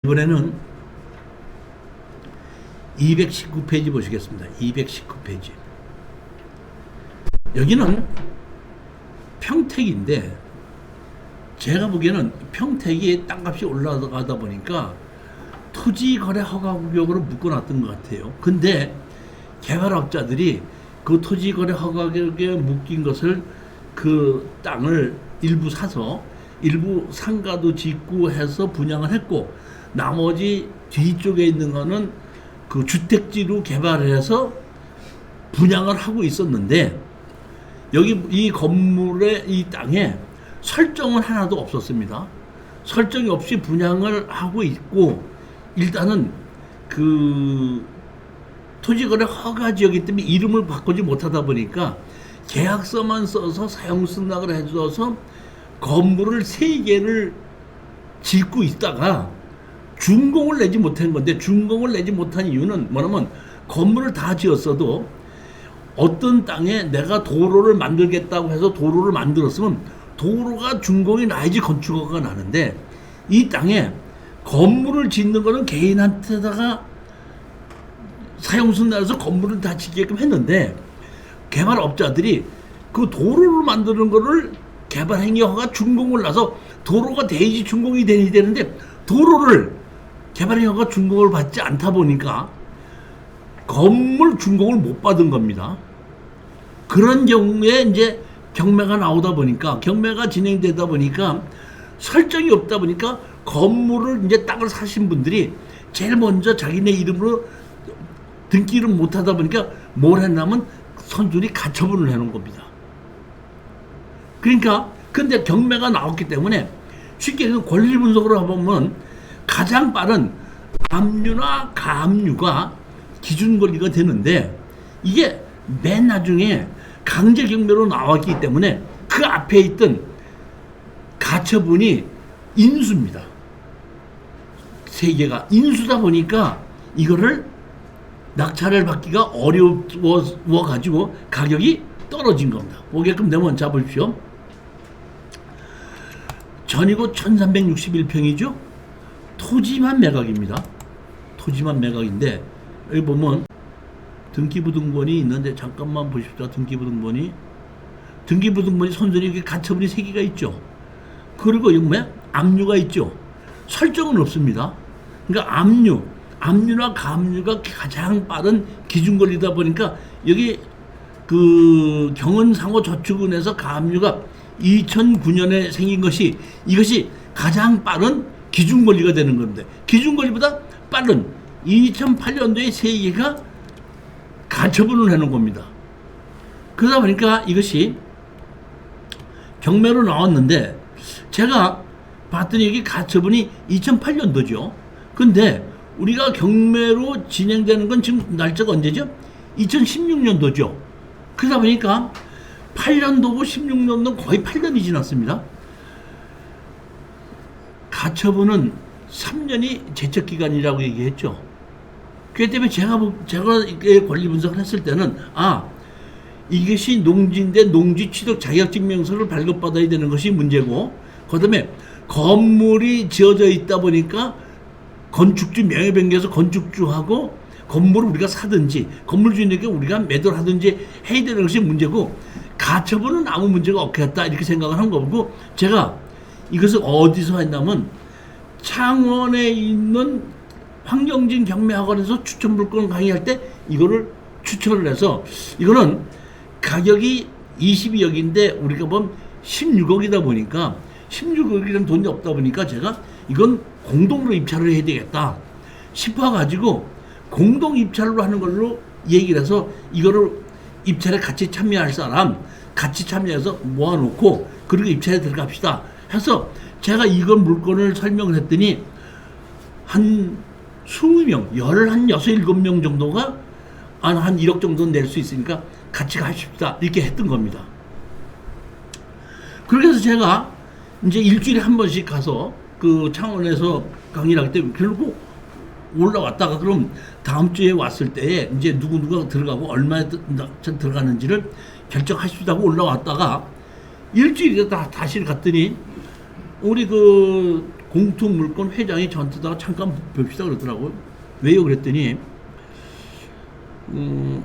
이번에는 219페이지 보시겠습니다. 219페이지. 여기는 평택인데 제가 보기에는 평택이 땅값이 올라가다 보니까 토지거래 허가구역으로 묶어놨던 것 같아요. 근데 개발업자들이 그 토지거래 허가구역에 묶인 것을 그 땅을 일부 사서 일부 상가도 짓고 해서 분양을 했고, 나머지 뒤쪽에 있는 거는 그 주택지로 개발을 해서 분양을 하고 있었는데, 여기 이 건물의 이 땅에 설정은 하나도 없었습니다. 설정이 없이 분양을 하고 있고, 일단은 그 토지거래 허가 지역이기 때문에 이름을 바꾸지 못하다 보니까 계약서만 써서 사용 승낙을 해줘서 건물을 3개를 짓고 있다가 준공을 내지 못한 건데, 준공을 내지 못한 이유는 뭐냐면 건물을 다 지었어도 어떤 땅에 내가 도로를 만들겠다고 해서 도로를 만들었으면 도로가 준공이 나야지 건축허가가 나는데, 이 땅에 건물을 짓는 거는 개인한테다가 사용승낙해서 건물을 다 짓게끔 했는데, 개발업자들이 그 도로를 만드는 거를 개발행위허가 준공을 나서 도로가 돼야지 준공이 되는데, 도로를 개발행위허가 준공을 받지 않다 보니까 건물 준공을 못 받은 겁니다. 그런 경우에 이제 경매가 나오다 보니까, 경매가 진행되다 보니까 설정이 없다 보니까 건물을 이제 땅을 사신 분들이 제일 먼저 자기네 이름으로 등기를 못 하다 보니까 뭘 했냐면 선순위 가처분을 해놓은 겁니다. 그러니까 근데 경매가 나왔기 때문에 쉽게 권리 분석으로 해보면 가장 빠른 압류나 가압류가 기준 권리가 되는데, 이게 맨 나중에 강제 경매로 나왔기 때문에 그 앞에 있던 가처분이 인수입니다. 3개가 인수다 보니까 이거를 낙찰을 받기가 어려워 가지고 가격이 떨어진 겁니다. 보게끔 되면 잡으십시오. 전이고 1361평이죠. 토지만 매각입니다. 토지만 매각인데, 여기 보면 등기부등본이 있는데, 잠깐만 보십시오. 등기부등본이 선순위 이렇게 가처분이 3개가 있죠. 그리고 여기 뭐야? 압류가 있죠. 설정은 없습니다. 그러니까 압류나 가압류가 가장 빠른 기준 권리다 보니까, 여기 그 경은상호저축은에서 가압류가 2009년에 생긴 것이, 이것이 가장 빠른 기준 권리가 되는 겁니다. 기준 권리보다 빠른 2008년도에 3개가 가처분을 해놓은 겁니다. 그러다 보니까 이것이 경매로 나왔는데, 제가 봤더니 여기 가처분이 2008년도죠. 근데 우리가 경매로 진행되는 건 지금 날짜가 언제죠? 2016년도죠. 그러다 보니까 8년도고 16년도 거의 8년이 지났습니다. 가처분은 3년이 제척기간이라고 얘기했죠. 그렇기 때문에 제가 권리 분석을 했을 때는, 이것이 농지인데 농지 취득 자격증명서를 발급받아야 되는 것이 문제고, 그 다음에 건물이 지어져 있다 보니까 건축주 명예변경에서 건축주하고 건물을 우리가 사든지 건물 주인에게 우리가 매도를 하든지 해야 되는 것이 문제고, 가처분은 아무 문제가 없겠다 이렇게 생각을 한 거고, 제가 이것을 어디서 했냐면 창원에 있는 황경진 경매학원에서 추천 물건 강의할 때 이거를 추천을 해서, 이거는 가격이 22억인데 우리가 보면 16억이다 보니까 16억이라는 돈이 없다 보니까 제가 이건 공동으로 입찰을 해야 되겠다 싶어가지고 공동 입찰로 하는 걸로 얘기를 해서, 이거를 입찰에 같이 참여할 사람 같이 참여해서 모아놓고 그리고 입찰에 들어갑시다 해서, 제가 이건 물건을 설명을 했더니 한 20명, 16, 17명 정도가 한 1억 정도는 낼 수 있으니까 같이 가십시다 이렇게 했던 겁니다. 그래서 제가 이제 일주일에 한 번씩 가서 그 창원에서 강의를 할 때 결국 올라왔다가, 그럼 다음 주에 왔을 때 이제 누구누가 들어가고 얼마에 들어가는지를 결정하시다고 올라왔다가 일주일에 다시 갔더니 우리 그 공투물권 회장이 저한테다가 잠깐 봅시다 그러더라고요. 왜요? 그랬더니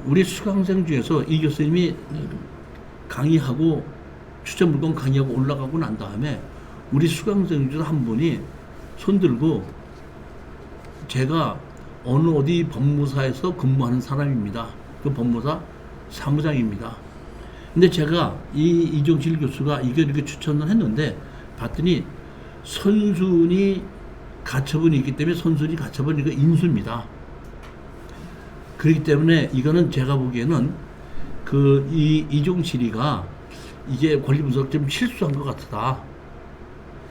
우리 수강생 중에서 이 교수님이 강의하고 추천물건 강의하고 올라가고 난 다음에 우리 수강생 중 한 분이 손들고 제가 어느 어디 법무사에서 근무하는 사람입니다. 그 법무사 사무장입니다. 근데 제가 이종실 교수가 이렇게 추천을 했는데 봤더니 선순위 가처분이 있기 때문에 선순위 가처분 이거 인수입니다. 그렇기 때문에 이거는 제가 보기에는 이종실이가 이게 권리분석 좀 실수한 것 같다.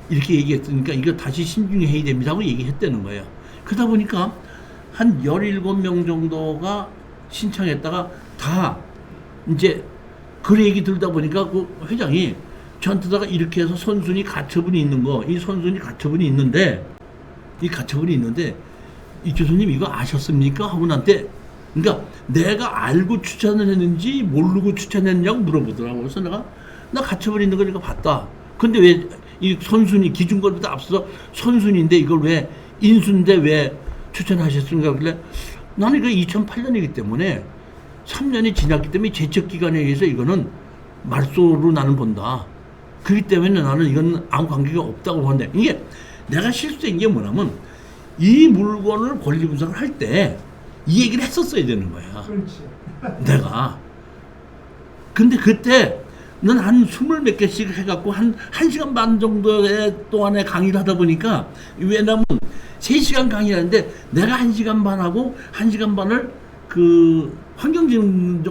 이렇게 얘기했으니까 이거 다시 신중해야 됩니다 하고 얘기했다는 거예요. 그러다 보니까 한 17명 정도가 신청했다가 다 이제 그 얘기 들다 보니까 그 회장이 저한테다가 이렇게 해서 선순위 가처분이 있는 거, 이 선순위 가처분이 있는데, 이 교수님 이거 아셨습니까? 하고 나한테, 그러니까 내가 알고 추천을 했는지 모르고 추천했냐고 물어보더라고. 그래서 나 가처분 있는 거니까 봤다. 근데 왜 이 선순위 기준권보다 앞서서 선순위인데 이걸 왜 인수인데 왜 추천하셨습니까? 그래 나는 이거 2008년이기 때문에 3년이 지났기 때문에 제척기간에 의해서 이거는 말소로 나는 본다. 그렇기 때문에 나는 이건 아무 관계가 없다고 보는데, 이게 내가 실수한 게 뭐냐면 이 물건을 권리 분석을 할 때 이 얘기를 했었어야 되는 거야. 그렇지. 내가. 근데 그때 는 한 20몇 개씩 해갖고 한 1시간 반 정도의 동안에 강의를 하다 보니까, 왜냐면 3시간 강의를 하는데 내가 1시간 반하고 1시간 반을 그 환경지능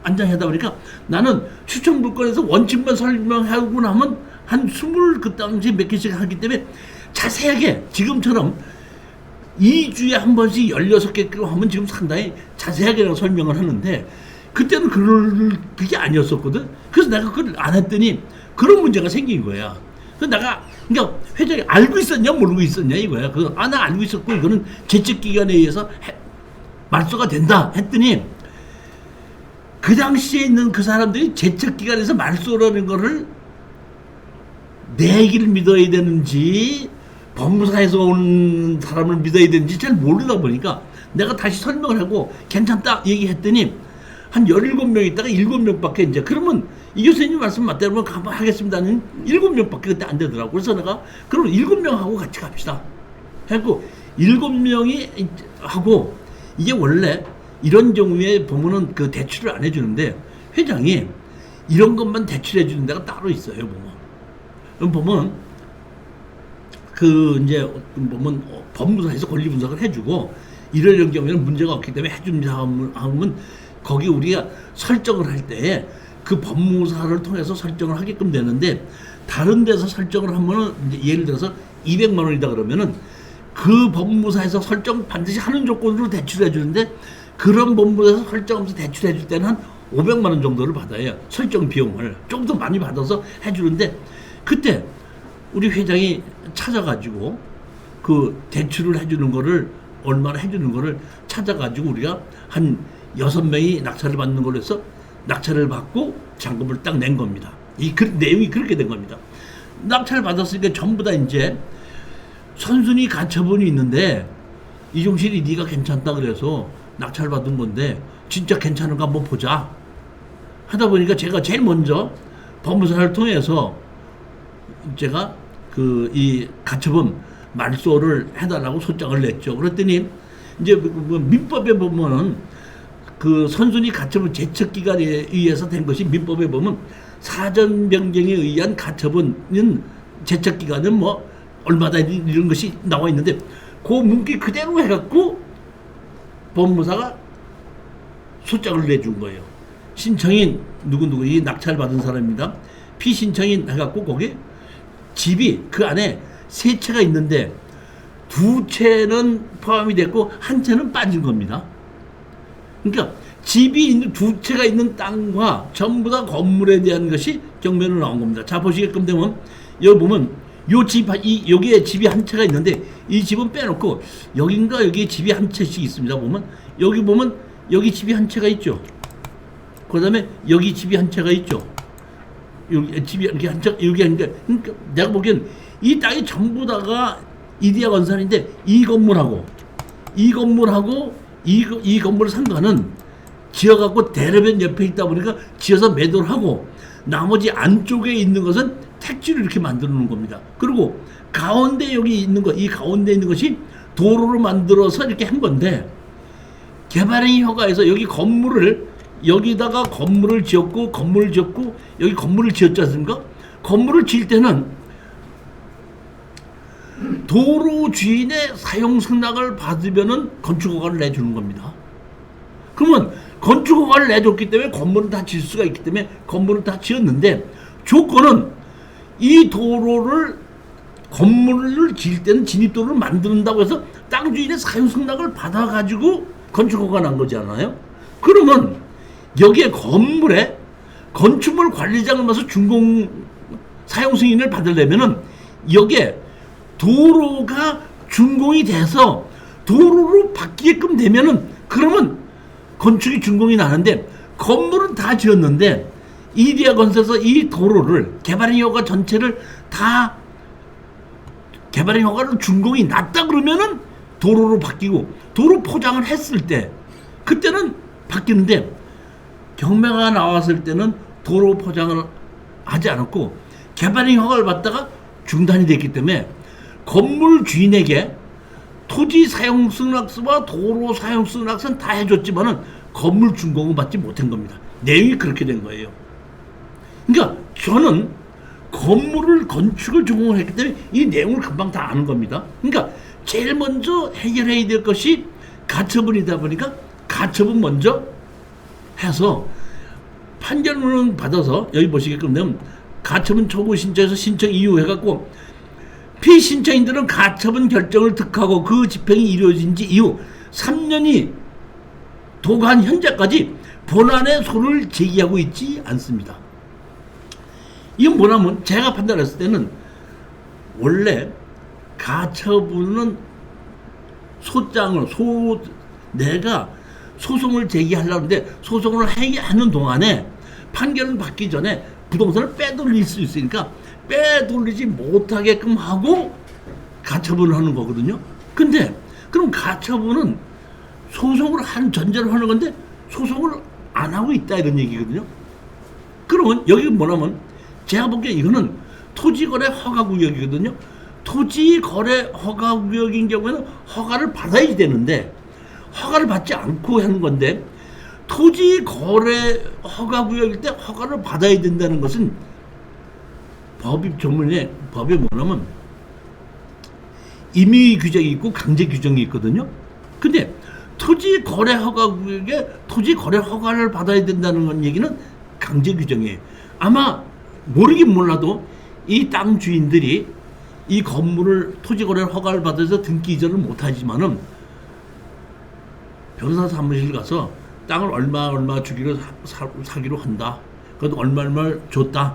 안장하다 보니까 나는 추천 물건에서 원칙만 설명하고 나면 한 20, 그 당시 몇 개씩 하기 때문에 자세하게 지금처럼 2주에 한 번씩 16개 하면 지금 상당히 자세하게 설명을 하는데, 그때는 그게 아니었었거든. 그래서 내가 그걸 안 했더니 그런 문제가 생긴 거야. 그래서 내가, 그러니까 회장이 알고 있었냐 모르고 있었냐 이거야. 나 알고 있었고 이거는 제척기간에 의해서 말소가 된다 했더니, 그 당시에 있는 그 사람들이 제척기간에서 말소라는 거를 내 얘기를 믿어야 되는지 법무사에서 온 사람을 믿어야 되는지 잘 모르다 보니까 내가 다시 설명을 하고 괜찮다 얘기했더니 한 17명 있다가 7명밖에 이제, 그러면 이 교수님 말씀 맞다면 가만 하겠습니다는 7명밖에 그때 안 되더라고. 그래서 내가 그럼 7명하고 같이 갑시다 했고, 7명이 하고, 이게 원래 이런 경우에 보면은 그 대출을 안 해주는데 회장이 이런 것만 대출해 주는 데가 따로 있어요. 보면 이제 보면 법무사에서 권리 분석을 해주고 이런 경우에는 문제가 없기 때문에 해줍니다 하면 거기 우리가 설정을 할 때 그 법무사를 통해서 설정을 하게끔 되는데, 다른 데서 설정을 하면은 이제 예를 들어서 200만 원이다 그러면은 그 법무사에서 설정 반드시 하는 조건으로 대출해 주는데, 그런 법무사에서 설정하면서 대출해 줄 때는 한 500만 원 정도를 받아요. 설정 비용을 좀 더 많이 받아서 해주는데, 그때 우리 회장이 찾아가지고 그 대출을 해주는 거를 얼마나 해주는 거를 찾아가지고 우리가 한 6명이 낙찰을 받는 걸로 해서 낙찰을 받고 잔금을 딱 낸 겁니다. 내용이 그렇게 된 겁니다. 낙찰을 받았으니까 전부 다 이제 선순위 가처분이 있는데, 이종실이 네가 괜찮다 그래서 낙찰 받은 건데 진짜 괜찮은가 한번 보자 하다 보니까 제가 제일 먼저 법무사를 통해서 제가 이 가처분 말소를 해달라고 소장을 냈죠. 그랬더니 이제 민법에 보면은 그 선순위 가처분 제척기간에 의해서 된 것이, 민법에 보면 사전 변경에 의한 가처분은 제척기간은 뭐 얼마다 이런 것이 나와 있는데, 그 문기 그대로 해갖고 법무사가 소장을 내준 거예요. 신청인 누구누구 이 낙찰 받은 사람입니다. 피신청인 해갖고 거기 집이 그 안에 3채가 있는데 2채는 포함이 됐고 1채는 빠진 겁니다. 그러니까 집이 있는 2채가 있는 땅과 전부 다 건물에 대한 것이 경매로 나온 겁니다. 자, 보시게끔 되면 여기 보면 여기에 집이 1채가 있는데 이 집은 빼놓고 여긴가 여기에 집이 1채씩 있습니다. 보면 여기 보면 여기 집이 1채가 있죠. 그 다음에 여기 집이 1채가 있죠. 여기 집이 이렇게 한참 여기 하니까 그러니까 내가 보기엔 이 땅이 전부 다가 이디야 건설인데 이 건물하고 이 건물을 산 거는 지어갖고 대로변 옆에 있다 보니까 지어서 매도를 하고 나머지 안쪽에 있는 것은 택지를 이렇게 만들어 놓은 겁니다. 그리고 가운데 여기 있는 거, 이 가운데 있는 것이 도로로 만들어서 이렇게 한 건데 개발행위 허가에서 여기 건물을 여기다가 건물을 지었고 여기 건물을 지었지 않습니까? 건물을 지을 때는 도로 주인의 사용 승낙을 받으면은 건축 허가를 내주는 겁니다. 그러면 건축 허가를 내줬기 때문에 건물은 다 지을 수가 있기 때문에 건물을 다 지었는데 조건은 이 도로를 건물을 지을 때는 진입도로를 만든다고 해서 땅 주인의 사용 승낙을 받아가지고 건축 허가 난 거잖아요. 그러면 여기에 건물에 건축물 관리장을 맡아서 준공 사용 승인을 받으려면은 여기에 도로가 준공이 돼서 도로로 바뀌게끔 되면은 그러면 건축이 준공이 나는데 건물은 다 지었는데 이디야 건설에서 이 도로를 개발행 허가 전체를 다 개발행 허가를 준공이 났다 그러면은 도로로 바뀌고 도로 포장을 했을 때 그때는 바뀌는데 경매가 나왔을 때는 도로 포장을 하지 않았고 개발행 허가를 받다가 중단이 됐기 때문에 건물 주인에게 토지 사용 승낙서와 도로 사용 승낙서는 다 해줬지만은 건물 준공은 받지 못한 겁니다. 내용이 그렇게 된 거예요. 그러니까 저는 건축을 준공을 했기 때문에 이 내용을 금방 다 아는 겁니다. 그러니까 제일 먼저 해결해야 될 것이 가처분이다 보니까 가처분 먼저 해서 판결문을 받아서 여기 보시게끔 되면 가처분 초구 신청에서 신청 이후 해갖고 피신청인들은 가처분 결정을 득하고 그 집행이 이루어진 지 이후 3년이 도간 현재까지 본안의 소를 제기하고 있지 않습니다. 이건 뭐냐면 제가 판단했을 때는 원래 가처분은 내가 소송을 제기하려는데 소송을 하는 동안에 판결을 받기 전에 부동산을 빼돌릴 수 있으니까 빼돌리지 못하게끔 하고 가처분을 하는 거거든요. 근데 그럼 가처분은 소송을 한 전제로 하는 건데 소송을 안 하고 있다 이런 얘기거든요. 그러면 여기 뭐냐면 제가 보기에 이거는 토지거래 허가구역이거든요. 토지거래 허가구역인 경우에는 허가를 받아야 되는데 허가를 받지 않고 하는 건데 토지거래 허가구역일 때 허가를 받아야 된다는 것은 법이 뭐냐면 임의 규정이 있고 강제 규정이 있거든요. 근데 토지거래 허가구역에 토지거래 허가를 받아야 된다는 건 얘기는 강제 규정이에요. 아마 모르긴 몰라도 이 땅 주인들이 이 건물을 토지거래 허가를 받아서 등기 이전을 못하지만은 변호사 사무실 가서 땅을 얼마 주기로 사기로 한다. 그래도 얼마 줬다.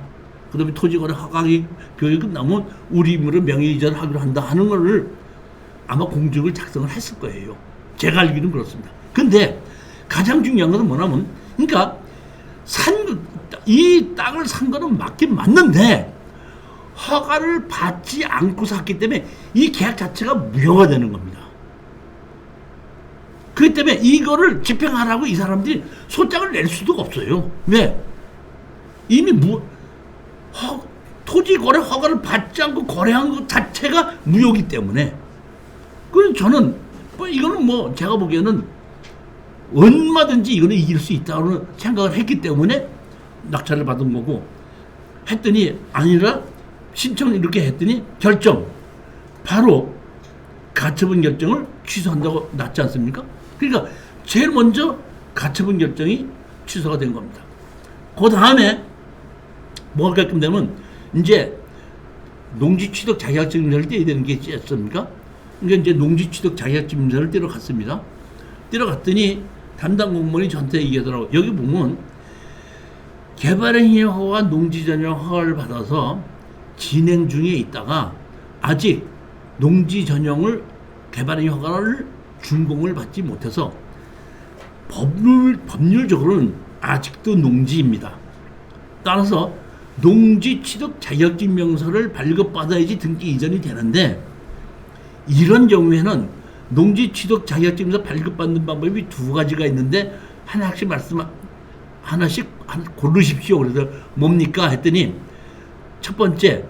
그 다음에 토지거래 허가기 교육이 끝나면 우리 힘으로 명예이전을 하기로 한다 하는 거를 아마 공증을 작성을 했을 거예요. 제가 알기로는 그렇습니다. 근데 가장 중요한 것은 뭐냐면 그러니까 이 땅을 산 거는 맞긴 맞는데 허가를 받지 않고 샀기 때문에 이 계약 자체가 무효가 되는 겁니다. 그렇기 때문에 이거를 집행하라고 이 사람들이 소장을 낼 수도 없어요. 왜? 이미 토지 거래 허가를 받지 않고 거래한 것 자체가 무효이기 때문에. 그래서 저는 이거는 제가 보기에는 얼마든지 이거는 이길 수 있다고 생각을 했기 때문에 낙찰을 받은 거고 했더니 아니라 신청을 이렇게 했더니 결정 바로 가처분 결정을 취소한다고 났지 않습니까? 그러니까 제일 먼저 가처분 결정이 취소가 된 겁니다. 그 다음에 뭐가 가끔 되면 이제 농지 취득 자격증 인사를 떼야 되는 게 있지 않습니까? 그러니까 이제 농지 취득 자격증 인사를 떼러 갔습니다. 떼러 갔더니 담당 공무원이 저한테 얘기하더라고요. 여기 보면 개발행위 허가 농지 전용 허가를 받아서 진행 중에 있다가 아직 농지 전용을 개발행위 허가를 준공을 받지 못해서 법률적으로는 아직도 농지입니다. 따라서 농지 취득 자격증명서를 발급받아야지 등기 이전이 되는데, 이런 경우에는 농지 취득 자격증명서 발급받는 방법이 두 가지가 있는데 하나씩 고르십시오. 그래서 뭡니까 했더니, 첫 번째,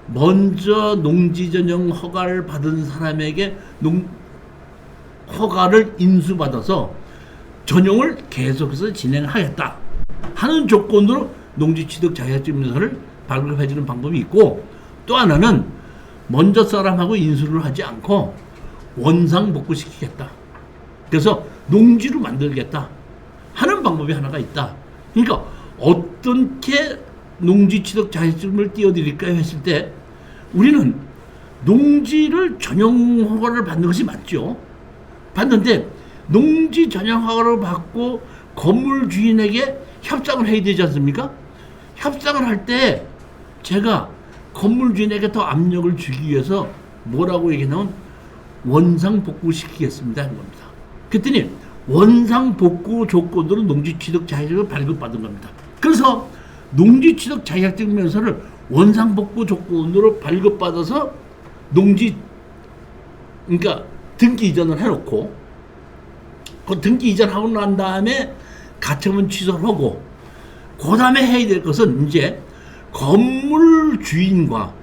먼저 농지 전용 허가를 받은 사람에게 허가를 인수받아서 전용을 계속해서 진행하겠다 하는 조건으로 농지 취득 자격증명서를 발급해주는 방법이 있고, 또 하나는 먼저 사람하고 인수를 하지 않고 원상복구시키겠다, 그래서 농지로 만들겠다 하는 방법이 하나가 있다. 그러니까 어떻게 농지 취득 자격증을 띄워드릴까요 했을 때, 우리는 농지를 전용 허가를 받는 것이 맞죠. 받는데 농지 전용 허가를 받고 건물 주인에게 협상을 해야 되지 않습니까? 협상을 할 때 제가 건물 주인에게 더 압력을 주기 위해서 뭐라고 얘기하냐면 원상복구 시키겠습니다 하는 겁니다. 그랬더니 원상복구 조건으로 농지취득 자격증을 발급받은 겁니다. 그래서 농지취득 자격증명서를 원상복구 조건으로 발급받아서 그러니까 등기 이전을 해놓고, 그 등기 이전하고 난 다음에 가처분 취소를 하고, 그 다음에 해야 될 것은 이제 건물 주인과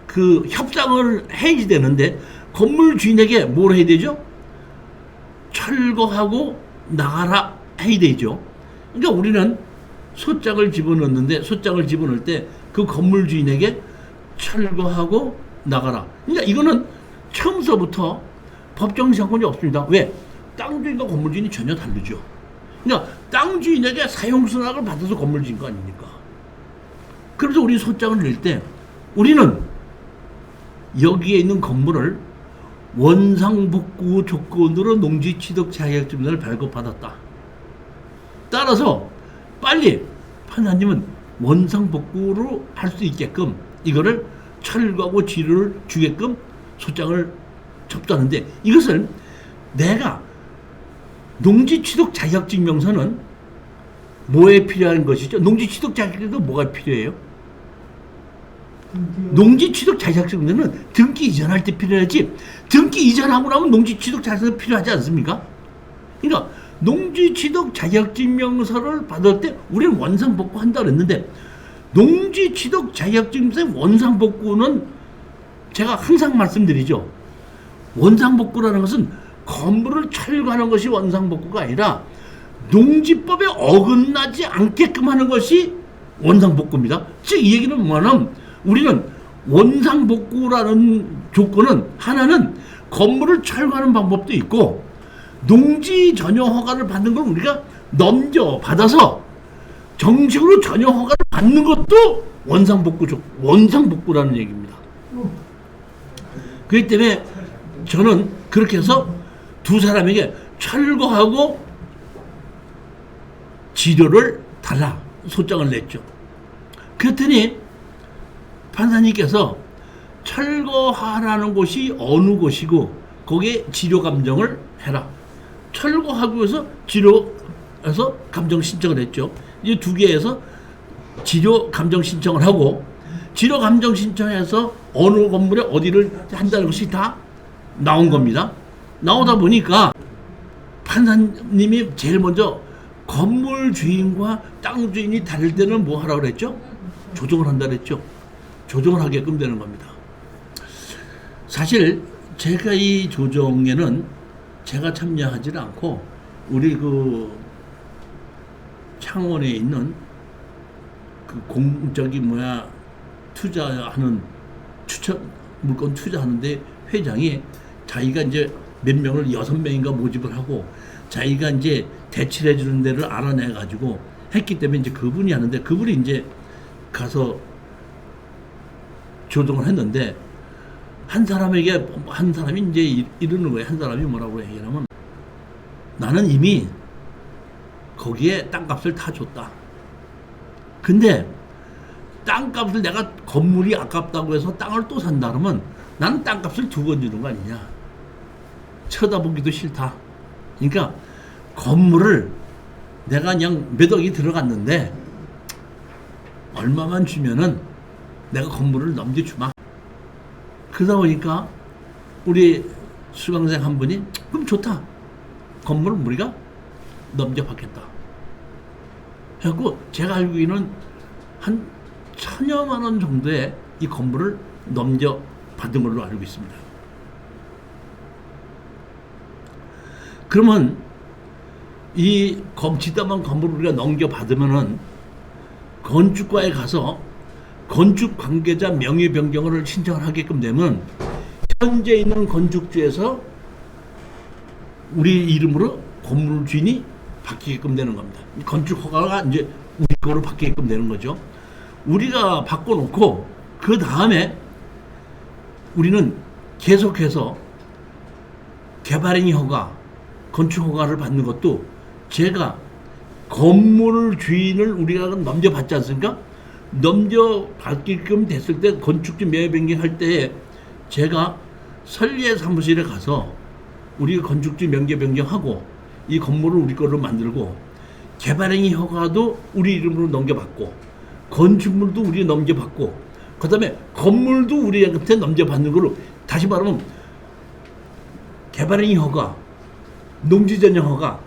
그 협상을 해야지 되는데, 건물 주인에게 뭘 해야 되죠? 철거하고 나가라 해야 되죠. 그러니까 우리는 소장을 집어넣는데, 소장을 집어넣을 때 그 건물 주인에게 철거하고 나가라. 그러니까 이거는 처음서부터 법정 상관이 없습니다. 왜? 땅 주인과 건물 주인이 전혀 다르죠. 그러니까 땅 주인에게 사용 승낙을 받아서 건물 지은 거 아닙니까? 그래서 우리 소장을 낼 때 우리는 여기에 있는 건물을 원상복구 조건으로 농지 취득 자격증을 발급받았다. 따라서 빨리 판사님은 원상복구로 할 수 있게끔 이거를 철거하고 지료를 주게끔 소장을 접수하는데, 이것을 내가 농지 취득 자격증명서는 뭐에 필요한 것이죠? 농지 취득 자격증명서 뭐가 필요해요? 농지 취득 자격증명서는 등기 이전할 때 필요하지, 등기 이전하고 나면 농지 취득 자격증명서 필요하지 않습니까? 그러니까 농지 취득 자격증명서를 받을 때 우리는 원상복구 한다 그랬는데, 농지 취득 자격증명서의 원상복구는 제가 항상 말씀드리죠. 원상복구라는 것은 건물을 철거하는 것이 원상복구가 아니라 농지법에 어긋나지 않게끔 하는 것이 원상복구입니다. 즉 이 얘기는 뭐냐면, 우리는 원상복구라는 조건은 하나는 건물을 철거하는 방법도 있고, 농지 전용 허가를 받는 걸 우리가 넘겨받아서 정식으로 전용 허가를 받는 것도 원상복구라는 얘기입니다. 그렇기 때문에 저는 그렇게 해서 두 사람에게 철거하고 지료를 달라 소장을 냈죠. 그랬더니 판사님께서 철거하라는 곳이 어느 곳이고 거기에 지료 감정을 해라. 철거하기 위해서 지료에서 감정 신청을 했죠. 이제 두 개에서 지료 감정 신청을 하고, 지료 감정 신청해서 어느 건물에 어디를 한다는 것이 다 나온 겁니다. 나오다 보니까 판사님이 제일 먼저 건물 주인과 땅 주인이 다를 때는 뭐 하라고 그랬죠? 조정을 한다 그랬죠. 조정을 하게끔 되는 겁니다. 사실 제가 이 조정에는 제가 참여하지는 않고 우리 그 창원에 있는 그 투자하는 물건 투자하는데 회장이 자기가 이제 몇 명을 6명인가 모집을 하고 자기가 이제 대치를 해주는 데를 알아내 가지고 했기 때문에 이제 그분이 하는데, 그분이 이제 가서 조정을 했는데, 한 사람이 이제 이러는 거예요. 한 사람이 뭐라고 얘기하냐면, 나는 이미 거기에 땅값을 다 줬다. 근데 땅값을 내가 건물이 아깝다고 해서 땅을 또 산다 그러면 나는 땅값을 2번 주는 거 아니냐. 쳐다보기도 싫다. 그러니까 건물을 내가 그냥 몇 억이 들어갔는데 얼마만 주면은 내가 건물을 넘겨주마. 그러다 보니까 우리 수강생 한 분이 그럼 좋다. 건물을 우리가 넘겨받겠다. 해갖고 제가 알기로는 한 1,000여만 원 정도의 이 건물을 넘겨받은 걸로 알고 있습니다. 그러면 이 지담한 건물을 우리가 넘겨받으면은 건축과에 가서 건축 관계자 명의 변경을 신청을 하게끔 되면 현재 있는 건축주에서 우리 이름으로 건물 주인이 바뀌게끔 되는 겁니다. 건축 허가가 이제 우리 거로 바뀌게끔 되는 거죠. 우리가 바꿔놓고 그 다음에 우리는 계속해서 개발행위 허가, 건축 허가를 받는 것도 제가 건물 주인을 우리가 넘겨받지 않습니까? 넘겨받게끔 됐을 때 건축주 명의 변경할 때에 제가 설계 사무실에 가서 우리 건축주 명의 변경하고 이 건물을 우리 걸로 만들고 개발행위 허가도 우리 이름으로 넘겨받고 건축물도 우리 넘겨받고 그 다음에 건물도 우리한테 넘겨받는 걸로 다시 말하면 개발행위 허가, 농지전용 허가,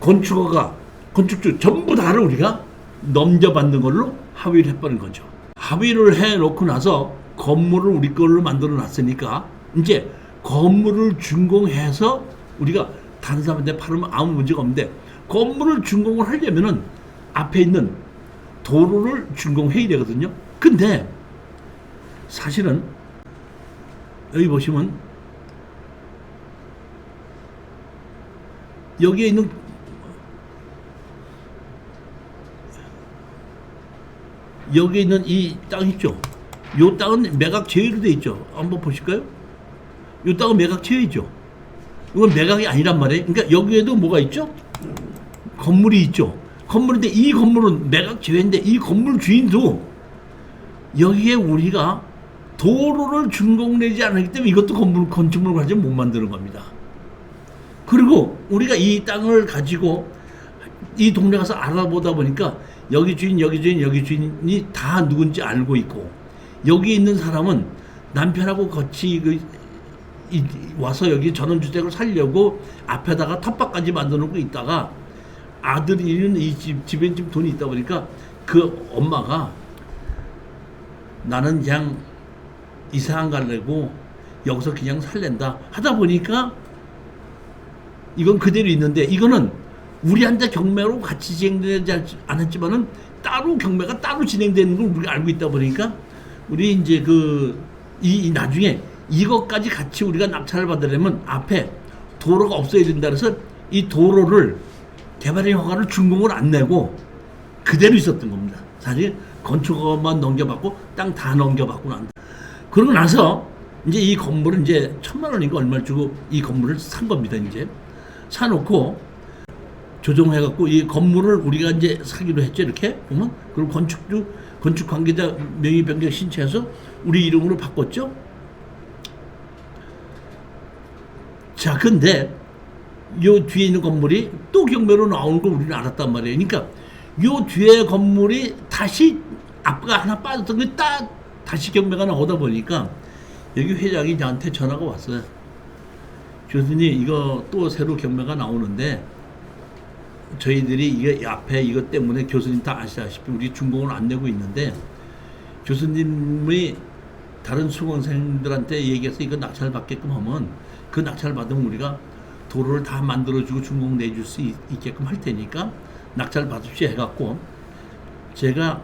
건축 허가, 건축주 전부 다를 우리가 넘겨받는 걸로 합의를 해버린 거죠. 합의를 해놓고 나서 건물을 우리 걸로 만들어 놨으니까 이제 건물을 준공해서 우리가 다른 사람한테 팔으면 아무 문제가 없는데 건물을 준공을 하려면은 앞에 있는 도로를 준공해야 되거든요. 근데 사실은 여기 보시면 여기에 있는 이 땅 있죠. 이 땅은 매각 제외로 돼 있죠. 한번 보실까요? 이 땅은 매각 제외죠. 이건 매각이 아니란 말이에요. 그러니까 여기에도 뭐가 있죠? 건물이 있죠. 건물인데 이 건물은 매각 제외인데 이 건물 주인도 여기에 우리가 도로를 준공내지 않았기 때문에 이것도 건축물을 가지고 못 만드는 겁니다. 그리고 우리가 이 땅을 가지고 이 동네 가서 알아보다 보니까 여기 주인이 다 누군지 알고 있고 여기 있는 사람은 남편하고 같이 와서 여기 전원주택을 살려고 앞에다가 텃밭까지 만들어 놓고 있다가 아들이 이 집에 좀 돈이 있다 보니까 그 엄마가 나는 그냥 이사 안 갈래고 여기서 그냥 살랜다 하다 보니까 이건 그대로 있는데 이거는 우리한테 경매로 같이 진행되지 않았지만은 따로 경매가 따로 진행되는 걸 우리가 알고 있다 보니까 우리 이제 이 나중에 이것까지 같이 우리가 낙찰을 받으려면 앞에 도로가 없어야 된다 그래서 이 도로를 개발의 허가를 준공을 안 내고 그대로 있었던 겁니다. 사실 건축허가만 넘겨받고 땅 다 넘겨받고 난다. 그러고 나서 이제 이 건물은 이제 1,000만 원인가 얼마를 주고 이 건물을 산 겁니다. 이제 사놓고 조정해갖고 이 건물을 우리가 이제 사기로 했죠. 이렇게 보면 그리고 건축 관계자 명의 변경 신청해서 우리 이름으로 바꿨죠. 자, 근데 요 뒤에 있는 건물이 또 경매로 나오는 걸 우리는 알았단 말이에요. 그러니까 요 뒤에 건물이 다시 앞가 하나 빠졌던 게 다시 경매가 나오다 보니까 여기 회장이 저한테 전화가 왔어요. 교수님, 이거 또 새로 경매가 나오는데 저희들이 이게 앞에 이것 때문에 교수님 다 아시다시피 우리 준공을 안 내고 있는데 교수님이 다른 수강생들한테 얘기해서 이거 낙찰 받게끔 하면 그 낙찰 받으면 우리가 도로를 다 만들어주고 준공 내줄 수 있게끔 할 테니까 낙찰 받읍시오 해갖고 제가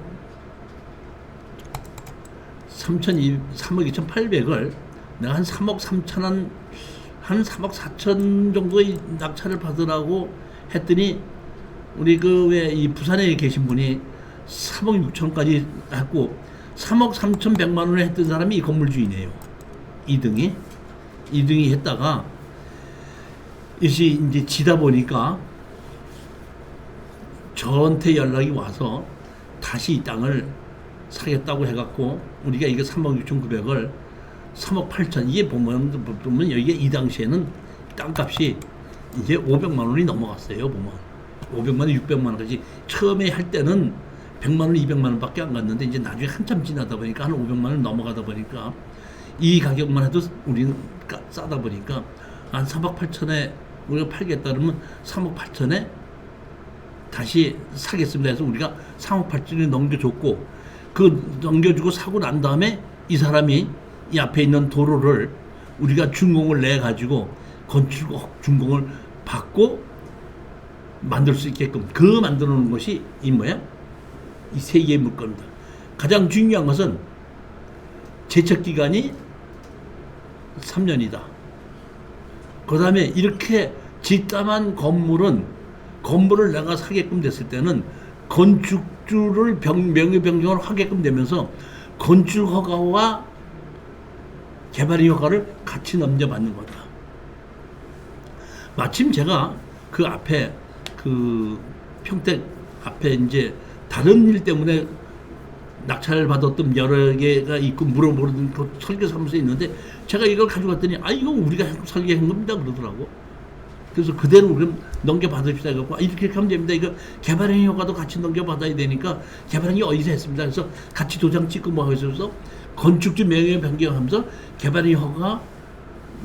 3억 2,800을 내가 한 3억 3천원 한 3억 4천 정도의 낙찰을 받으라고 했더니 우리 왜 이 부산에 계신 분이 3억 6천까지 했고 3억 3,100만 원을 했던 사람이 이 건물 주인이에요. 2등이 했다가 이제 지다 보니까 저한테 연락이 와서 다시 이 땅을 사겠다고 해갖고 우리가 이게 3억 6,900을 3억 8천 이게 보면 이게 이 당시에는 땅값이 이제 500만 원이 넘어갔어요. 보면 500만 원, 600만 원까지 처음에 할 때는 100만 원, 200만 원밖에 안 갔는데 이제 나중에 한참 지나다 보니까 한 500만 원 넘어가다 보니까 이 가격만 해도 우리는 싸다 보니까 한 3억 8천에 우리가 팔겠다 그러면 3억 8천에 다시 사겠습니다 해서 우리가 3억 8천에 넘겨줬고 그 넘겨주고 사고 난 다음에 이 사람이 이 앞에 있는 도로를 우리가 준공을 내 가지고 건축 준공을 받고 만들 수 있게끔 그 만들어 놓은 것이 이 뭐야? 이 세 개의 물건이다. 가장 중요한 것은 제척 기간이 3년이다. 그 다음에 이렇게 짓담한 건물을 내가 사게끔 됐을 때는 건축주를 명의 변경을 하게끔 되면서 건축 허가와 개발의 허가를 같이 넘겨받는 거다. 마침 제가 그 앞에 그 평택 앞에 이제 다른 일 때문에 낙찰 받았던 여러 개가 있고 물어보는 그 설계사무소에 있는데 제가 이걸 가져갔더니 이거 우리가 설계한 겁니다 그러더라고. 그래서 그대로 그럼 넘겨받읍시다 해갖고 이렇게 하면 됩니다. 이거 개발행위 허가도 같이 넘겨받아야 되니까 개발행위 어디서 했습니다. 그래서 같이 도장 찍고 뭐 해서 건축주 명예 변경하면서 개발행위 허가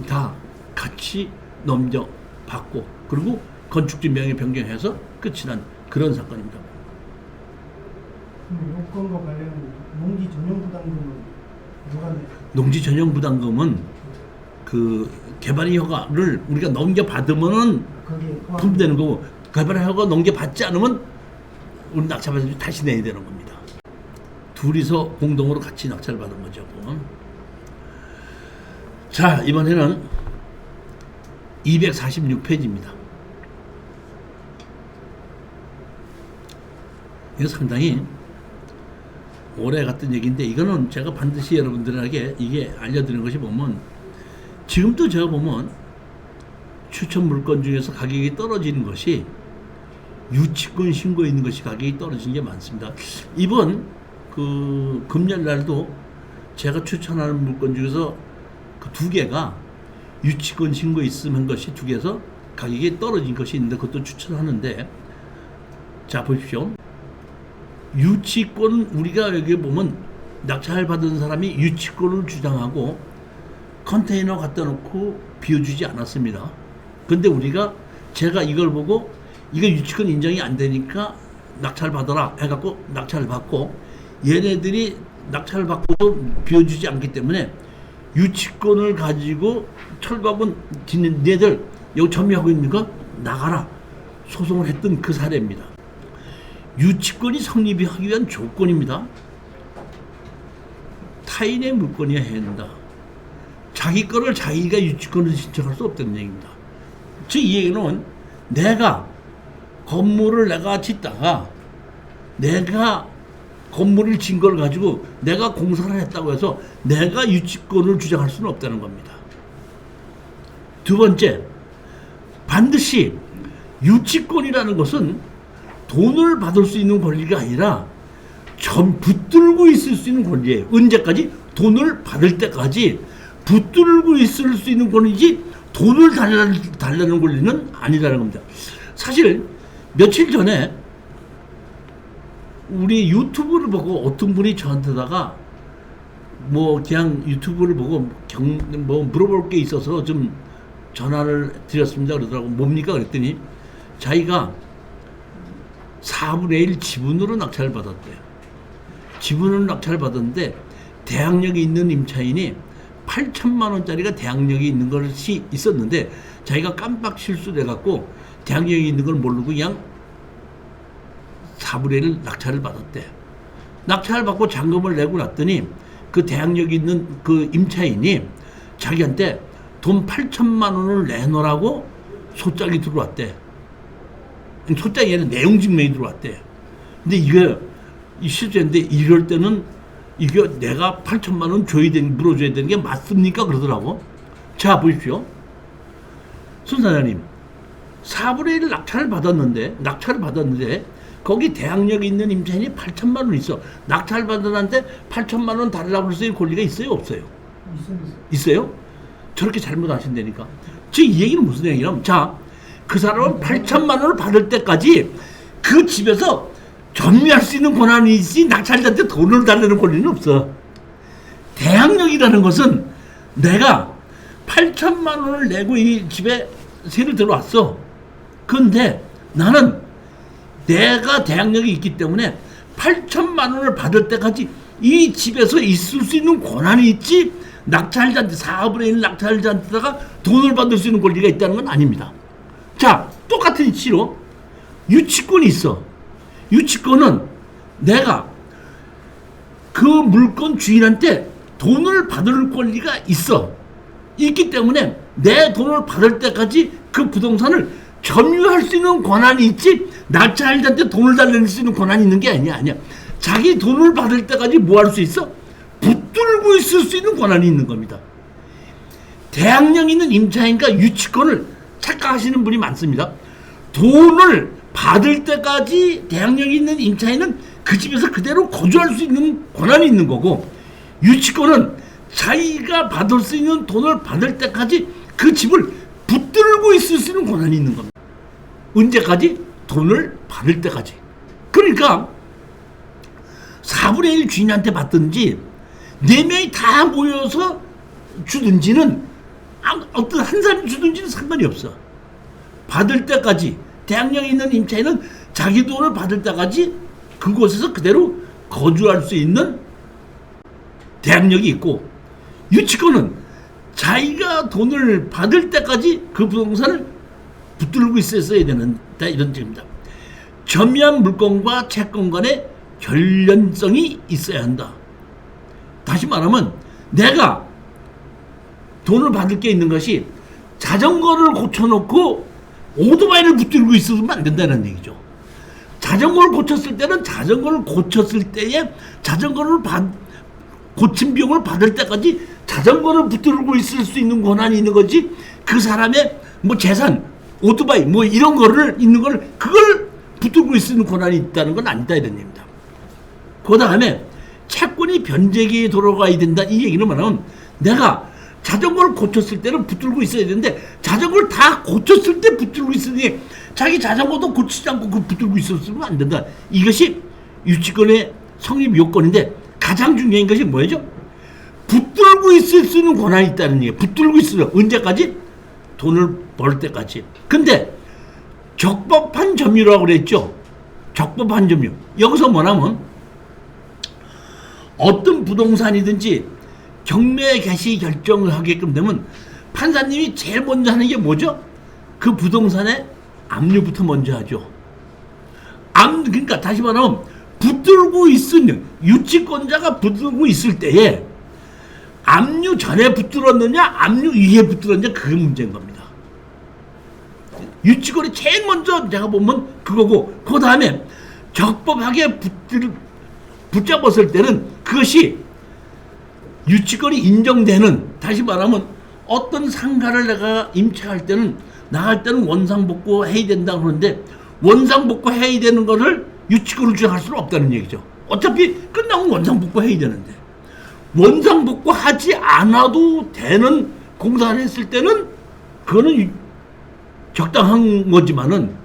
다 같이 넘겨받고 그리고 건축주 명예 변경해서 끝이 난 그런 사건입니다. 요건과 관련 농지 전용 부담금은 누가 내? 농지 전용 부담금은 그 개발의 허가를 우리가 넘겨받으면은 품되는 거고 개발의 허가 넘겨받지 않으면 우리 낙찰받으면 다시 내야 되는 겁니다. 둘이서 공동으로 같이 낙찰을 받은 거죠. 자, 이번에는 246페이지입니다. 이거 상당히 오래 갔던 얘기인데 이거는 제가 반드시 여러분들에게 이게 알려드리는 것이 보면 지금도 제가 보면 추천 물건 중에서 가격이 떨어지는 것이 유치권 신고에 있는 것이 가격이 떨어진 게 많습니다. 이번 그 금요일 날도 제가 추천하는 물건 중에서 그 두 개가 유치권 신고에 있으면 것이 두 개에서 가격이 떨어진 것이 있는데 그것도 추천하는데 자 보십시오. 유치권 우리가 여기 보면 낙찰 받은 사람이 유치권을 주장하고 컨테이너 갖다 놓고 비워주지 않았습니다. 근데 제가 이걸 보고 이거 유치권 인정이 안 되니까 낙찰 받아라 해갖고 낙찰을 받고 얘네들이 낙찰을 받고도 비워주지 않기 때문에 유치권을 가지고 철거하고 짓는 얘들 여기 점유하고 있는 거 나가라 소송을 했던 그 사례입니다. 유치권이 성립하기 위한 조건입니다. 타인의 물건이어야 한다. 자기 거를 자기가 유치권을 신청할 수 없다는 얘기입니다. 즉 이 얘기는 내가 건물을 내가 짓다가 내가 건물을 진 걸 가지고 내가 공사를 했다고 해서 내가 유치권을 주장할 수는 없다는 겁니다. 두 번째, 반드시 유치권이라는 것은 돈을 받을 수 있는 권리가 아니라 붙들고 있을 수 있는 권리예요. 언제까지? 돈을 받을 때까지 붙들고 있을 수 있는 권리지 돈을 달라는 권리는 아니라는 겁니다. 사실 며칠 전에 우리 유튜브를 보고 어떤 분이 저한테다가 뭐 그냥 유튜브를 보고 뭐 물어볼 게 있어서 좀 전화를 드렸습니다 그러더라고. 뭡니까 그랬더니 자기가 4분의 1 지분으로 낙찰을 받았대요. 지분으로 낙찰을 받았는데 대항력이 있는 임차인이 8천만 원짜리가 대항력이 있는 것이 있었는데 자기가 깜빡 실수를 해갖고 대항력이 있는 걸 모르고 그냥 4분의 1 낙찰을 받았대. 낙찰을 받고 잔금을 내고 났더니 그 대항력이 있는 그 임차인이 자기한테 돈 8천만 원을 내놓으라고 소장이 들어왔대. 소장이 아니라 내용 증명이 들어왔대. 근데 이게 실제인데 이럴 때는 이게 내가 8천만 원 물어줘야 되는 게 맞습니까? 그러더라고. 자 보십시오. 손 사장님 4분의 1 낙찰을 받았는데 거기 대항력이 있는 임차인이 8천만 원 있어. 낙찰 받은한테 8천만 원 달라고 할 수 있는 권리가 있어요? 없어요? 있어요? 저렇게 잘못하신다니까. 즉 이 얘기는 무슨 얘기냐면 자, 그 사람은 8천만 원을 받을 때까지 그 집에서 점유할 수 있는 권한이 있지 낙찰자한테 돈을 달라는 권리는 없어. 대항력이라는 것은 내가 8천만 원을 내고 이 집에 세를 들어왔어. 그런데 나는 내가 대항력이 있기 때문에 8천만 원을 받을 때까지 이 집에서 있을 수 있는 권한이 있지 낙찰자한테 4분의 1 낙찰자한테다가 돈을 받을 수 있는 권리가 있다는 건 아닙니다. 자, 똑같은 이치로 유치권이 있어. 유치권은 내가 그 물건 주인한테 돈을 받을 권리가 있어. 있기 때문에 내 돈을 받을 때까지 그 부동산을 점유할 수 있는 권한이 있지 낙찰자한테 돈을 달릴 수 있는 권한이 있는 게 아니야. 자기 돈을 받을 때까지 뭐 할 수 있어? 붙들고 있을 수 있는 권한이 있는 겁니다. 대항력 있는 임차인과 유치권을 착각하시는 분이 많습니다. 돈을 받을 때까지 대항력이 있는 임차인은 그 집에서 그대로 거주할 수 있는 권한이 있는 거고, 유치권은 자기가 받을 수 있는 돈을 받을 때까지 그 집을 붙들고 있을 수 있는 권한이 있는 겁니다. 언제까지? 돈을 받을 때까지. 그러니까 4분의 1 주인한테 받든지 4명이 다 모여서 주든지는 어떤 한 사람이 주든지는 상관이 없어. 받을 때까지 대항력이 있는 임차인은 자기 돈을 받을 때까지 그곳에서 그대로 거주할 수 있는 대항력이 있고, 유치권은 자기가 돈을 받을 때까지 그 부동산을 붙들고 있어야 된다, 이런 뜻입니다. 점유한 물건과 채권 간의 결연성이 있어야 한다. 다시 말하면 내가 돈을 받을 게 있는 것이 자전거를 고쳐놓고 오토바이를 붙들고 있으면 안 된다는 얘기죠. 자전거를 고쳤을 때는 자전거를 고쳤을 때에 자전거를 고친 비용을 받을 때까지 자전거를 붙들고 있을 수 있는 권한이 있는 거지, 그 사람의 뭐 재산, 오토바이 뭐 이런 거를 있는 걸 그걸 붙들고 있는 권한이 있다는 건 아니다, 이런 얘기입니다. 그 다음에 채권이 변제기에 돌아가야 된다, 이 얘기는 뭐냐면 내가 자전거를 고쳤을 때는 붙들고 있어야 되는데 자전거를 다 고쳤을 때 붙들고 있으니 자기 자전거도 고치지 않고 그 붙들고 있었으면 안 된다. 이것이 유치권의 성립 요건인데 가장 중요한 것이 뭐죠? 붙들고 있을 수 있는 권한이 있다는 얘기예요. 붙들고 있어요. 언제까지? 돈을 벌 때까지. 근데 적법한 점유라고 그랬죠. 적법한 점유. 여기서 뭐냐면 어떤 부동산이든지 경매 개시 결정을 하게끔 되면 판사님이 제일 먼저 하는 게 뭐죠? 그 부동산의 압류부터 먼저 하죠. 그러니까 다시 말하면 붙들고 있으면 유치권자가 붙들고 있을 때에 압류 전에 붙들었느냐 압류 이후에 붙들었느냐, 그게 문제인 겁니다. 유치권이 제일 먼저 내가 보면 그거고, 그 다음에 적법하게 붙잡았을 때는 그것이 유치권이 인정되는, 다시 말하면 어떤 상가를 내가 임차할 때는 나갈 때는 원상복구 해야 된다 그러는데 원상복구 해야 되는 거를 유치권을 주장할 수는 없다는 얘기죠. 어차피 끝나면 원상복구 해야 되는데 원상복구 하지 않아도 되는 공사를 했을 때는 그거는 적당한 거지만은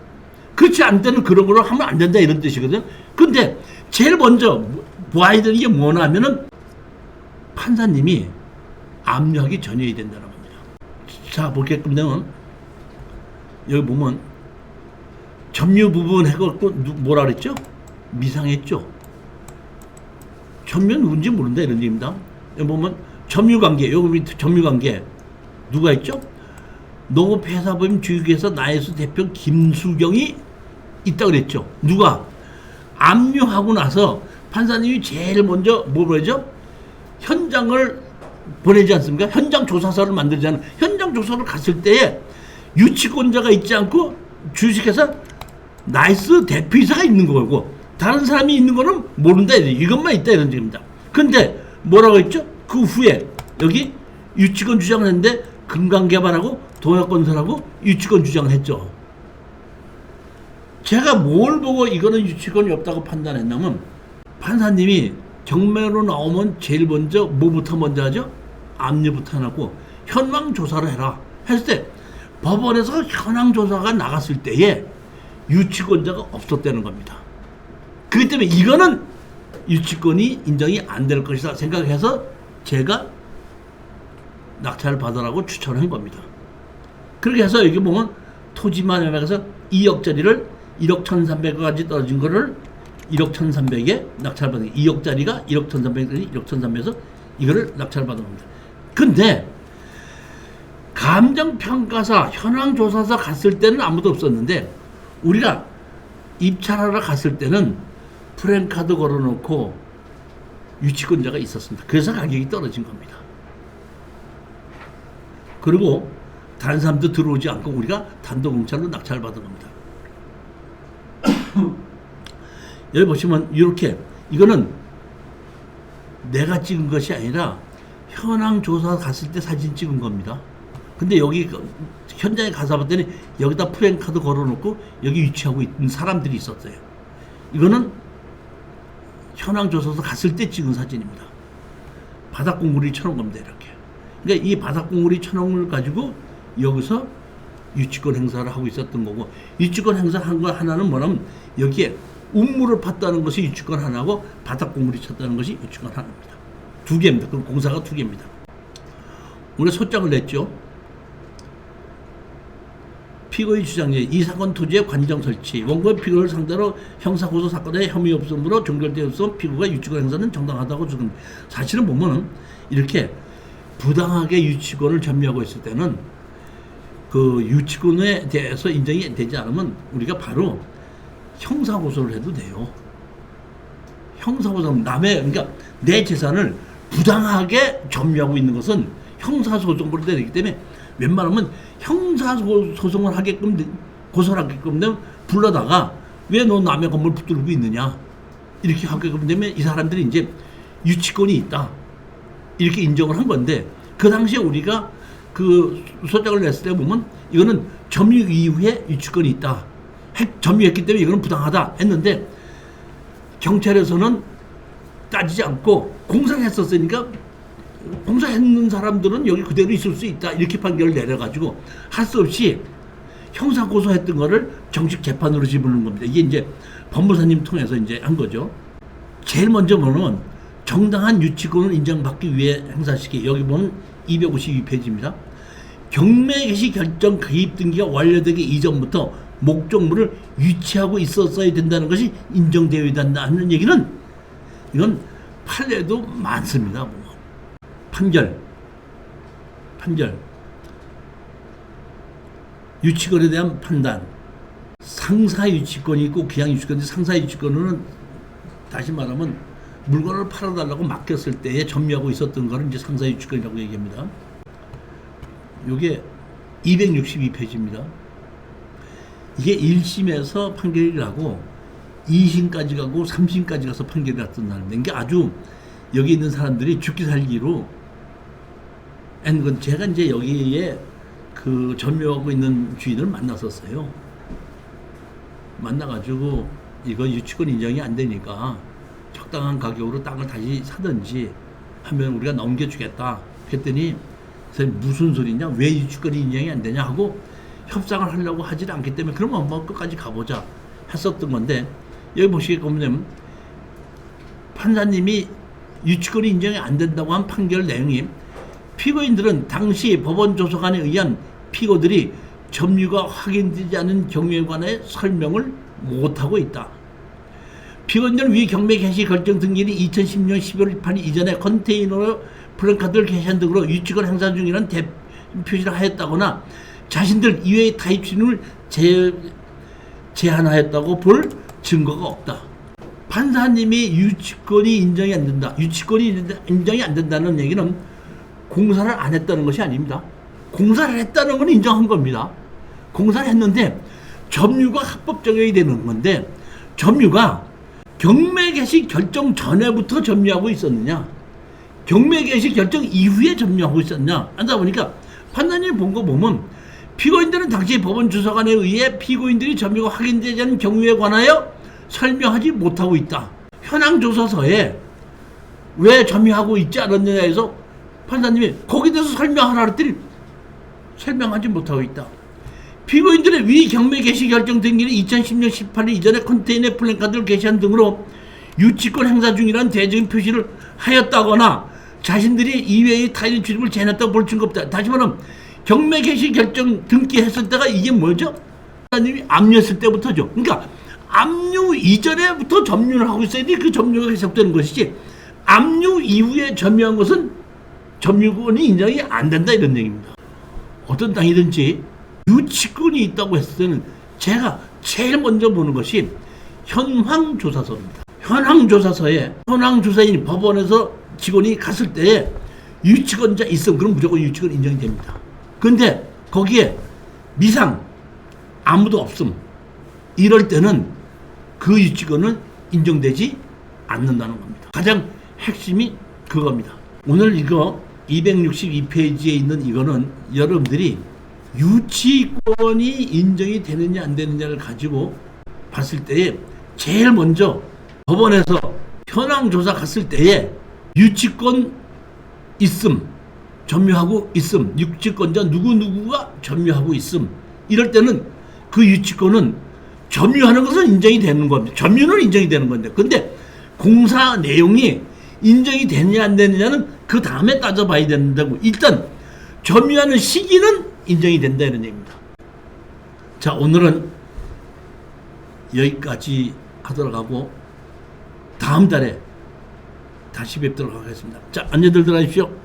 그렇지 않을 때는 그런 걸 하면 안 된다, 이런 뜻이거든. 근데 제일 먼저 봐야 되는 게 뭐냐 하면은 판사님이 압류하기 전이어야 된다는 겁니다. 자, 보게끔 되면 여기 보면 점유 부분 해갖고 뭐라 그랬죠? 미상했죠? 점유는 누군지 모른다, 이런 얘기입니다. 여기 보면 점유관계, 여기 밑에 점유관계 누가 있죠? 농업회사법인 주유기에서 나혜수 대표 김수경이 있다고 그랬죠. 누가? 압류하고 나서 판사님이 제일 먼저 뭐 그러죠? 현장을 보내지 않습니까? 현장 조사서를 만들잖아요. 현장 조사를 갔을 때에 유치권자가 있지 않고 주식회사 나이스 대표이사가 있는 거고 다른 사람이 있는 거는 모른다, 이것만 있다, 이런 얘기입니다. 근데 뭐라고 했죠? 그 후에 여기 유치권 주장을 했는데 금강개발하고 동해건설하고 유치권 주장을 했죠. 제가 뭘 보고 이거는 유치권이 없다고 판단했냐면 판사님이 경매로 나오면 제일 먼저 뭐부터 먼저 하죠? 압류부터 하고 현황 조사를 해라 했을 때 법원에서 현황 조사가 나갔을 때에 유치권자가 없었다는 겁니다. 그렇기 때문에 이거는 유치권이 인정이 안 될 것이다 생각해서 제가 낙찰 받으라고 추천한 겁니다. 그렇게 해서 여기 보면 토지만 매각해서 2억짜리를 1억 1,300까지 떨어진 거를 1억 1,300에 낙찰 받은 2억짜리가 1억 1,300까지 1억 1,300에서 이거를 낙찰 받은 겁니다. 근데 감정평가사 현황조사서 갔을 때는 아무도 없었는데 우리가 입찰하러 갔을 때는 프랜카드 걸어놓고 유치권자가 있었습니다. 그래서 가격이 떨어진 겁니다. 그리고 다른 사람도 들어오지 않고 우리가 단독 공찰로 낙찰 받은 겁니다. 여기 보시면 이렇게 이거는 내가 찍은 것이 아니라 현황 조사 갔을 때 사진 찍은 겁니다. 근데 여기 현장에 가서 봤더니 여기다 프랜카드 걸어놓고 여기 위치하고 있는 사람들이 있었어요. 이거는 현황 조사서 갔을 때 찍은 사진입니다. 바닥공구리 쳐놓은 겁니다. 이렇게. 그러니까 이 바닥공구리 쳐놓은 걸 가지고 여기서 유치권 행사를 하고 있었던 거고, 유치권 행사한 거 하나는 뭐냐면 여기에 운무를 팠다는 것이 유치권 하나고 바닥공구리 쳤다는 것이 유치권 하나입니다. 두 개입니다. 그럼 공사가 두 개입니다. 우리가 소장을 냈죠. 피고의 주장에 이 사건 토지의 관정 설치, 원고 피고를 상대로 형사고소 사건에 혐의 없음으로 종결되어서 피고가 유치권 행사는 정당하다고 주는. 사실은 보면은 이렇게 부당하게 유치권을 점유하고 있을 때는 그 유치권에 대해서 인정이 되지 않으면 우리가 바로 형사고소를 해도 돼요. 형사고소는 그러니까 내 재산을 부당하게 점유하고 있는 것은 형사소송으로 되기 때문에 웬만하면 형사소송을 하게끔 고소를 하게끔 되면 불러다가 왜 너 남의 건물 붙들고 있느냐 이렇게 하게끔 되면 이 사람들이 이제 유치권이 있다 이렇게 인정을 한 건데, 그 당시에 우리가 그 소장을 냈을 때 보면 이거는 점유 이후에 유치권이 있다, 점유했기 때문에 이거는 부당하다 했는데 경찰에서는 따지지 않고 공사를 했었으니까 공사했는 사람들은 여기 그대로 있을 수 있다 이렇게 판결을 내려가지고 할 수 없이 형사고소했던 거를 정식 재판으로 집어넣는 겁니다. 이게 이제 법무사님 통해서 이제 한 거죠. 제일 먼저 보면 정당한 유치권을 인정받기 위해 행사시키, 여기 보면 252페이지입니다. 경매 개시 결정 개입 등기가 완료되기 이전부터 목적물을 유치하고 있었어야 된다는 것이 인정되어야 된다는 얘기는 이건 판례도 많습니다. 판결 유치권에 대한 판단, 상사 유치권이 있고 기양 유치권인데, 상사 유치권은 다시 말하면 물건을 팔아달라고 맡겼을 때에 점유하고 있었던 거를 이제 상사 유치권이라고 얘기합니다. 이게 262페이지입니다. 이게 1심에서 판결이 나고 2심까지 가고 3심까지 가서 판결이 났던 게 아주 여기 있는 사람들이 죽기 살기로 한 건, 제가 이제 여기에 그 점유하고 있는 주인을 만났었어요. 만나가지고 이거 유치권 인정이 안 되니까 적당한 가격으로 땅을 다시 사든지 하면 우리가 넘겨주겠다. 그랬더니 선생님 무슨 소리냐, 왜 유치권이 인정이 안 되냐 하고 협상을 하려고 하지 않기 때문에 그러면 한번 끝까지 가보자 했었던 건데, 여기 보시게 보면 판사님이 유치권이 인정이 안 된다고 한 판결 내용이, 피고인들은 당시 법원 조서관에 의한 피고들이 점유가 확인되지 않은 경우에 관해 설명을 못하고 있다. 피고인들은 위 경매 개시 결정 등기일이 2010년 12월 8일 이전에 컨테이너로 프랜카드를 게시한 등으로 유치권 행사 중이라는 표시를 하였다거나 자신들 이외의 타입 신을 제한하였다고 볼 증거가 없다. 판사님이 유치권이 인정이 안 된다, 유치권이 인정이 안 된다는 얘기는 공사를 안 했다는 것이 아닙니다. 공사를 했다는 건 인정한 겁니다. 공사를 했는데 점유가 합법적이 되는 건데, 점유가 경매 개시 결정 전에부터 점유하고 있었느냐, 경매 개시 결정 이후에 점유하고 있었느냐 하다 보니까 판단이 본 거 보면 피고인들은 당시 법원 주서관에 의해 피고인들이 점유가 확인되지 않은 경우에 관하여 설명하지 못하고 있다. 현황 조사서에 왜 점유하고 있지 않았느냐에서 판사님이 거기에 대해서 설명하라 그랬더니 설명하지 못하고 있다. 피고인들의 위 경매 개시 결정 등기는 2010년 18일 이전에 컨테이너 플랜카드를 게시한 등으로 유치권 행사 중이라는 대적인 표시를 하였다거나 자신들이 이외의 타인 출입을 제한했다고 볼 증거 없다. 다시 말하면 경매 개시 결정 등기했을 때가 이게 뭐죠? 하나님이 압류했을 때부터죠. 그러니까 압류 이전에부터 점유를 하고 있어야 돼. 그 점유가 계속되는 것이지 압류 이후에 점유한 것은 점유권이 인정이 안 된다 이런 얘기입니다. 어떤 땅이든지 유치권이 있다고 했을 때는 제가 제일 먼저 보는 것이 현황조사서입니다. 현황조사인이 법원에서 직원이 갔을 때에 유치권자 있으면 그럼 무조건 유치권 인정이 됩니다. 그런데 거기에 미상 아무도 없음 이럴 때는 그 유치권은 인정되지 않는다는 겁니다. 가장 핵심이 그겁니다. 오늘 이거 262페이지에 있는 이거는 여러분들이 유치권이 인정이 되느냐 안 되느냐를 가지고 봤을 때에 제일 먼저 법원에서 현황조사 갔을 때에 유치권 있음, 점유하고 있음, 유치권자 누구누구가 점유하고 있음 이럴 때는 그 유치권은 점유하는 것은 인정이 되는 겁니다. 점유는 인정이 되는 건데 근데 공사 내용이 인정이 되느냐 안 되느냐는 그 다음에 따져봐야 된다고. 일단 점유하는 시기는 인정이 된다 이런 얘기입니다. 자, 오늘은 여기까지 하도록 하고 다음 달에 다시 뵙도록 하겠습니다. 자, 안녕들 들어가십시오.